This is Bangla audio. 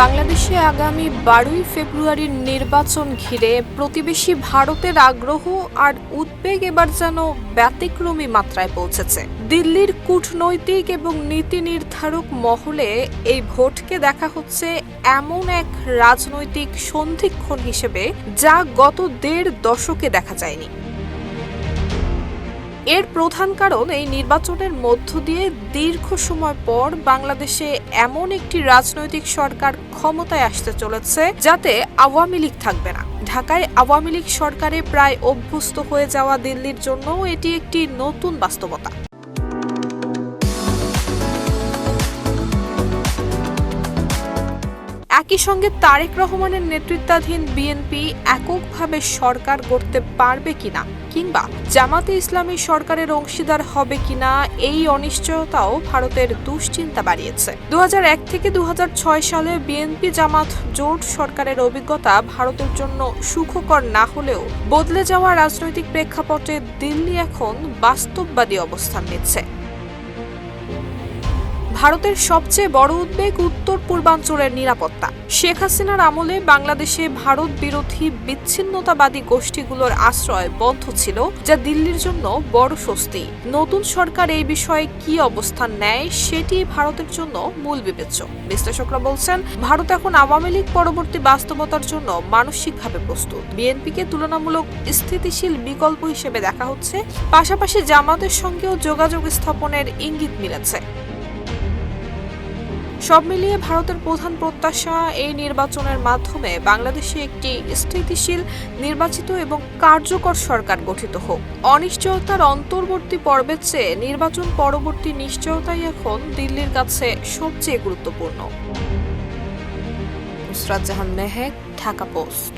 বাংলাদেশে আগামী 12ই ফেব্রুয়ারির নির্বাচন ঘিরে প্রতিবেশী ভারতের আগ্রহ আর উদ্বেগ এবার যেন ব্যতিক্রমী মাত্রায় পৌঁছেছে। দিল্লির কূটনৈতিক এবং নীতি নির্ধারক মহলে এই ভোটকে দেখা হচ্ছে এমন এক রাজনৈতিক সন্ধিক্ষণ হিসেবে যা গত 1.5 দশকে দেখা যায়নি। এর প্রধান কারণ এই নির্বাচনের মধ্য দিয়ে দীর্ঘ সময় পর বাংলাদেশে এমন একটি রাজনৈতিক সরকার ক্ষমতায় আসতে চলেছে যাতে আওয়ামী লীগ থাকবে না। ঢাকায় আওয়ামী লীগ সরকারে প্রায় অভ্যস্ত হয়ে যাওয়া দিল্লির জন্য এটি একটি নতুন বাস্তবতা। একই সঙ্গে তারেক রহমানের নেতৃত্বাধীন বিএনপি এককভাবে সরকার গড়তে পারবে কিনা কিংবা জামাতে ইসলামী সরকারের অংশীদার হবে কিনা এই অনিশ্চয়তাও ভারতের দুশ্চিন্তা বাড়িয়েছে। 2001 থেকে 2006 সালে বিএনপি জামাত জোট সরকারের অভিজ্ঞতা ভারতের জন্য সুখকর না হলেও বদলে যাওয়া রাজনৈতিক প্রেক্ষাপটে দিল্লি এখন বাস্তববাদী অবস্থান নিচ্ছে। ভারতের সবচেয়ে বড় উদ্বেগ উত্তর পূর্বাঞ্চলের নিরাপত্তা। শেখ হাসিনার আমলে বাংলাদেশে ভারত বিরোধী বিচ্ছিন্নতাবাদী গোষ্ঠীগুলোর আশ্রয় বন্ধ ছিল, যা দিল্লির জন্য বড় স্বস্তি। নতুন সরকার এই বিষয়ে কি অবস্থান নেয় সেটি ভারতের জন্য মূল বিবেচ্য। বিশ্লেষকরা বলছেন, ভারত এখন আওয়ামী লীগ পরবর্তী বাস্তবতার জন্য মানসিকভাবে প্রস্তুত। বিএনপিকে তুলনামূলক স্থিতিশীল বিকল্প হিসেবে দেখা হচ্ছে, পাশাপাশি জামাতের সঙ্গেও যোগাযোগ স্থাপনের ইঙ্গিত মিলেছে। সব মিলিয়ে ভারতের প্রধান প্রত্যাশা এই নির্বাচনের মাধ্যমে বাংলাদেশে একটি স্থিতিশীল, নির্বাচিত এবং কার্যকর সরকার গঠিত হোক। অনিশ্চয়তার অন্তর্বর্তী পর্বের চেয়ে নির্বাচন পরবর্তী নিশ্চয়তাই এখন দিল্লির কাছে সবচেয়ে গুরুত্বপূর্ণ। নুসরাত জাহান মেহেক, ঢাকা পোস্ট।